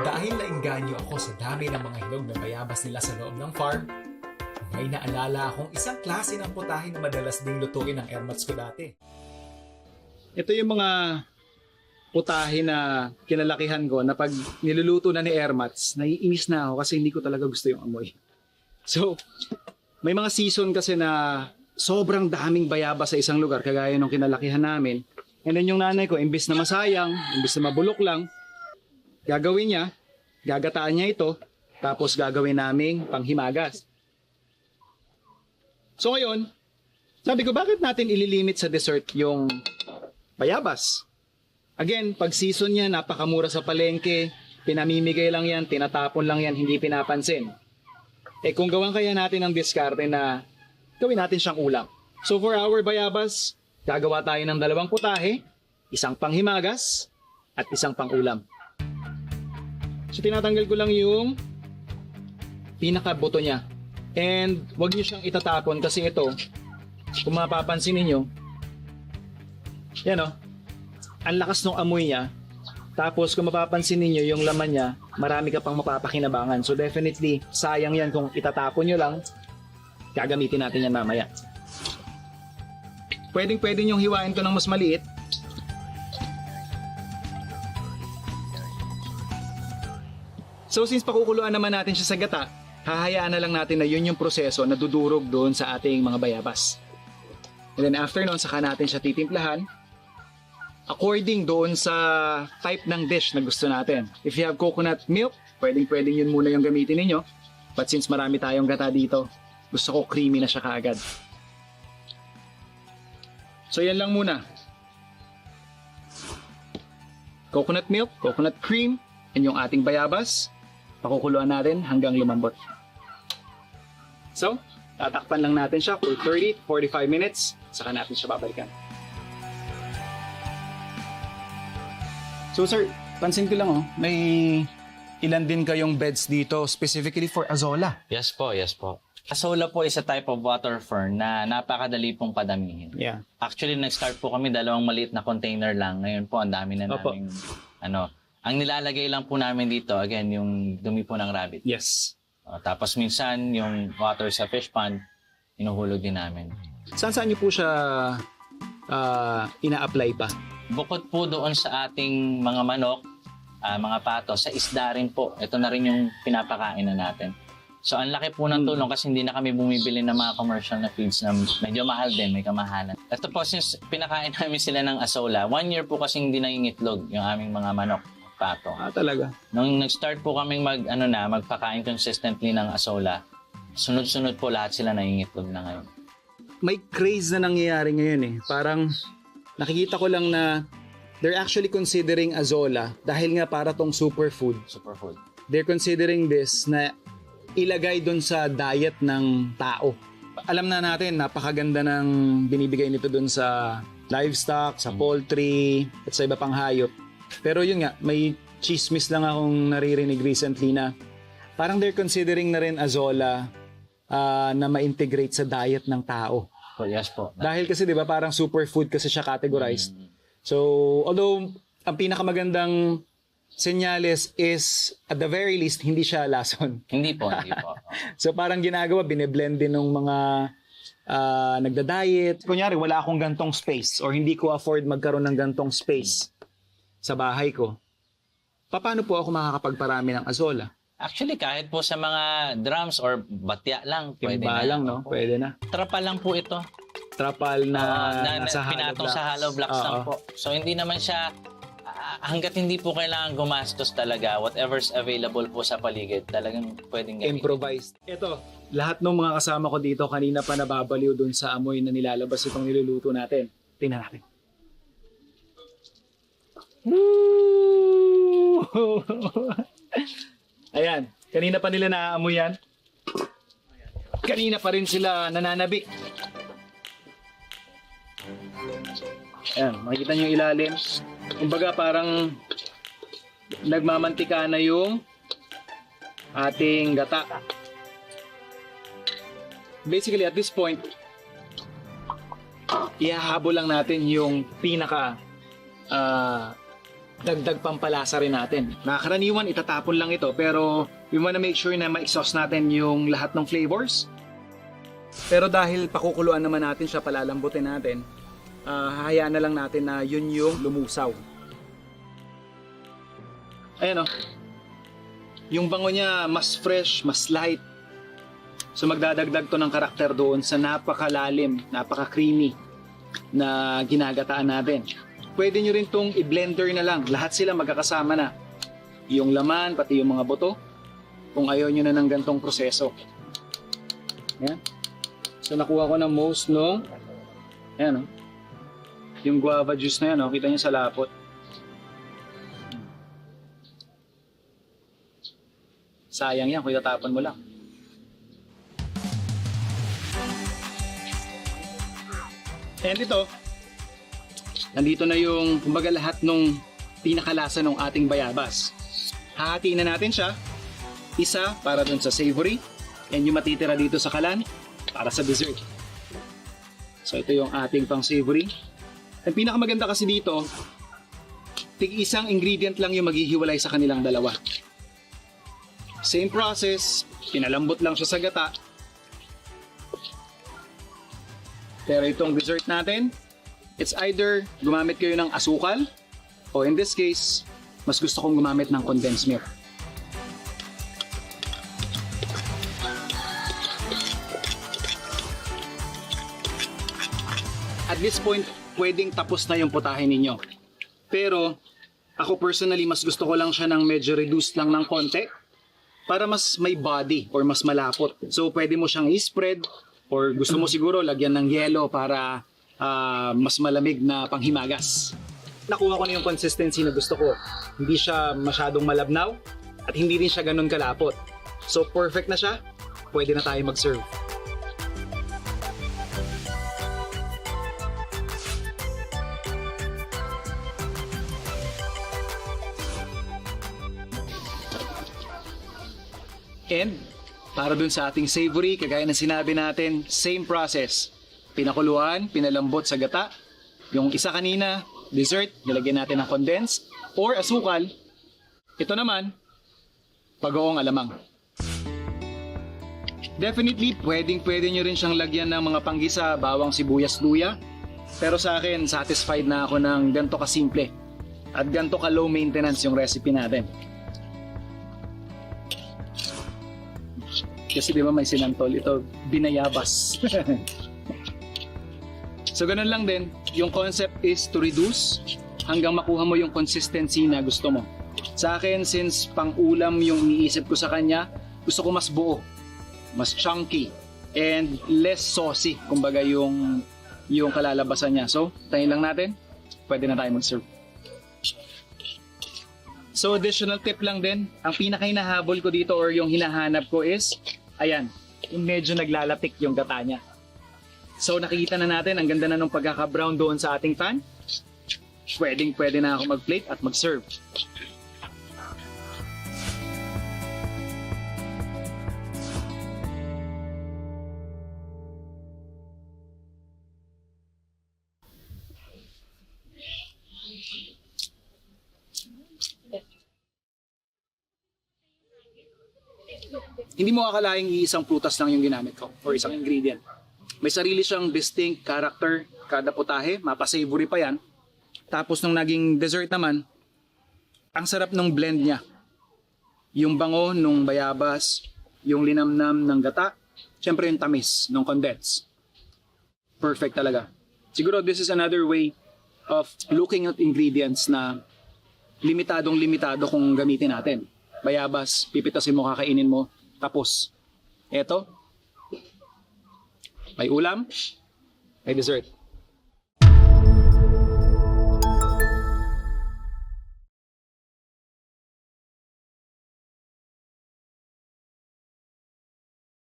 Dahil nainganyo ako sa dami ng mga hinog na bayabas nila sa loob ng farm, may naalala akong isang klase ng putahe na madalas ding lutuin ng airmats ko dati. Ito yung mga putahe na kinalakihan ko na pag niluluto na ni Airmats, naiinis na ako kasi hindi ko talaga gusto yung amoy. So, may mga season kasi na sobrang daming bayabas sa isang lugar, kagaya nung kinalakihan namin. And then yung nanay ko, imbis na masayang, imbis na mabulok lang, gagawin niya, gagataan niya ito, tapos gagawin naming panghimagas. So ngayon, sabi ko, bakit natin ililimit sa dessert yung bayabas? Again, pag season niya, napakamura sa palengke, pinamimigay lang yan, tinatapon lang yan, hindi pinapansin. Eh kung gawan kaya natin ang diskarte na gawin natin siyang ulam. So for our bayabas, gagawa tayo ng 2 putahe, isang panghimagas, at isang pangulam. So tinatanggal ko lang yung pinakabuto niya. And wag niyo siyang itatapon kasi ito, kung mapapansin niyo, yan o, ang lakas ng amoy niya. Tapos kung mapapansin niyo yung laman niya, marami ka pang mapapakinabangan. So definitely, sayang yan kung itatapon niyo lang. Gagamitin natin yan mamaya. Pwede niyong hiwain to ng mas maliit. So since pakukuluan naman natin siya sa gata, hahayaan na lang natin na yun yung proseso na dudurog doon sa ating mga bayabas. And then after nun, saka natin siya titimplahan according doon sa type ng dish na gusto natin. If you have coconut milk, pwedeng yun muna yung gamitin ninyo. But since marami tayong gata dito, gusto ko creamy na siya kaagad. So yan lang muna. Coconut milk, coconut cream, and yung ating bayabas. Pakukuluan natin hanggang lumambot. So, tatakpan lang natin siya for 30-45 minutes, saka natin siya babalikan. So sir, pansin ko lang may ilan din kayong beds dito specifically for azolla. Yes po, yes po. Azolla po is a type of water fern na napakadali pong padamihin. Yeah. Actually, nag-start po kami 2 maliit na container lang. Ngayon po, ang dami na Opo. namin, ang nilalagay lang po namin dito, again, yung dumi po ng rabbit. Yes. Tapos minsan, yung water sa fish pond, inuhulog din namin. Saan niyo po siya ina-apply pa? Bukod po doon sa ating mga manok, mga pato, sa isda rin po. Ito na rin yung pinapakain na natin. So, ang laki po ng tulong kasi hindi na kami bumibili ng mga commercial na feeds na medyo mahal din, may kamahalan. Ito po, since pinakain namin sila ng azolla, 1 year po kasi hindi nangingitlog yung aming mga manok, pato. Talaga? Nung nag-start po kaming magpakain consistently ng azolla, sunod-sunod po lahat sila nangingitlog na ngayon. May craze na nangyayari ngayon Parang nakikita ko lang na they're actually considering azolla dahil nga para tong superfood. Superfood. They're considering this na ilagay doon sa diet ng tao. Alam na natin, napakaganda ng binibigay nito doon sa livestock, sa poultry, at sa iba pang hayop. Pero yun nga, may chismis lang akong naririnig recently na parang they're considering na rin azolla na ma-integrate sa diet ng tao. So, yes po. Dahil kasi 'di ba parang superfood kasi siya categorized. So, although ang pinakamagandang senyales is at the very least hindi siya lason. Hindi po. So parang ginagawa, bine-blend din ng mga nagda-diet. Kunyari, wala akong gantong space or hindi ko afford magkaroon ng gantong space sa bahay ko. Paano po ako makakapagparami ng azolla? Actually, kahit po sa mga drums or batya lang, pwede Timba na. lang, no? Pwede na. Trapal lang po ito. Trapal na nasa hollow pinatong blocks. sa hollow blocks lang po. So, hindi naman siya, hanggat hindi po kailangan gumastos talaga, whatever's available po sa paligid, talagang pwedeng gawin. Improvised. Ito, lahat ng mga kasama ko dito kanina pa nababaliw dun sa amoy na nilalabas itong niluluto natin. Tingnan natin. Woo! Ayan, kanina pa nila naaamoy yan. Kanina pa rin sila nananabi. Ayan, makikita nyo yung ilalim. Kumbaga parang nagmamantika na yung ating gata. Basically, at this point, ihahabol lang natin yung pinaka dagdag pampalasa rin natin. Nakakaraniwan, itatapon lang ito, pero we wanna make sure na ma-exhaust natin yung lahat ng flavors. Pero dahil pakukuluan naman natin siya, palalambutin natin, hahayaan na lang natin na yun yung lumusaw. Ayan o. Yung bango niya mas fresh, mas light. So magdadagdag to ng karakter doon sa napakalalim, napaka-creamy na ginagataan natin. Pwede nyo rin tong i-blender na lang. Lahat sila magkakasama na. Yung laman, pati yung mga buto. Kung ayaw nyo na ng gantong proseso. Ayan. So nakuha ko na most nung ayan o. Yung guava juice na yan o. Kita nyo sa lapot. Sayang yan kung itatapon mo lang. And ito, nandito na yung kumbaga lahat ng pinakalasa ng ating bayabas. Hahatiin na natin siya. Isa para dun sa savory and yung matitira dito sa kalan para sa dessert. So ito yung ating pang savory. Ang pinakamaganda kasi dito, tig-isang ingredient lang yung maghihiwalay sa kanilang dalawa. Same process, pinalambot lang siya sa gata. Pero itong dessert natin, it's either gumamit kayo ng asukal o in this case, mas gusto kong gumamit ng condensed milk. At this point, pwedeng tapos na yung putahe ninyo. Pero ako personally, mas gusto ko lang siya ng medyo reduced lang ng konti para mas may body or mas malapot. So pwede mo siyang i-spread or gusto mo siguro lagyan ng yelo para mas malamig na panghimagas. Nakuha ko na yung consistency na gusto ko. Hindi siya masyadong malabnaw at hindi rin siya ganun kalapot. So perfect na siya, pwede na tayo mag-serve. And para dun sa ating savory, kagaya na sinabi natin, same process. Pinakuluan, pinalambot sa gata. Yung isa kanina, dessert, nilagyan natin ng condensed or asukal. Ito naman, pag-oong alamang. Definitely, pwede nyo rin siyang lagyan ng mga panggisa, bawang, sibuyas, luya. Pero sa akin, satisfied na ako ng ganito kasimple. At ganito ka low maintenance yung recipe natin. Kasi di ba may sinantol, ito binayabas. So ganun lang din, yung concept is to reduce hanggang makuha mo yung consistency na gusto mo. Sa akin, since pang-ulam yung iniisip ko sa kanya, gusto ko mas buo, mas chunky, and less saucy, kumbaga yung kalalabasan niya. So, tayo lang natin, pwede na tayo mag-serve. So additional tip lang din, ang pinaka-hinahabol ko dito or yung hinahanap ko is, ayan, yung medyo naglalapik yung gata niya. So nakikita na natin, ang ganda na nung pagkaka-brown doon sa ating pan. Pwede na ako mag-plate at mag-serve. Hindi mo akalaing isang prutas lang yung ginamit ko or isang ingredient. May sarili siyang distinct character kada putahe, mapasavory pa yan. Tapos nung naging dessert naman, ang sarap ng blend niya. Yung bango nung bayabas, yung linamnam ng gata, syempre yung tamis ng condensed. Perfect talaga. Siguro this is another way of looking at ingredients na limitadong-limitado kung gamitin natin. Bayabas, pipitasin mo, kakainin mo, tapos. Eto, may ulam, may dessert.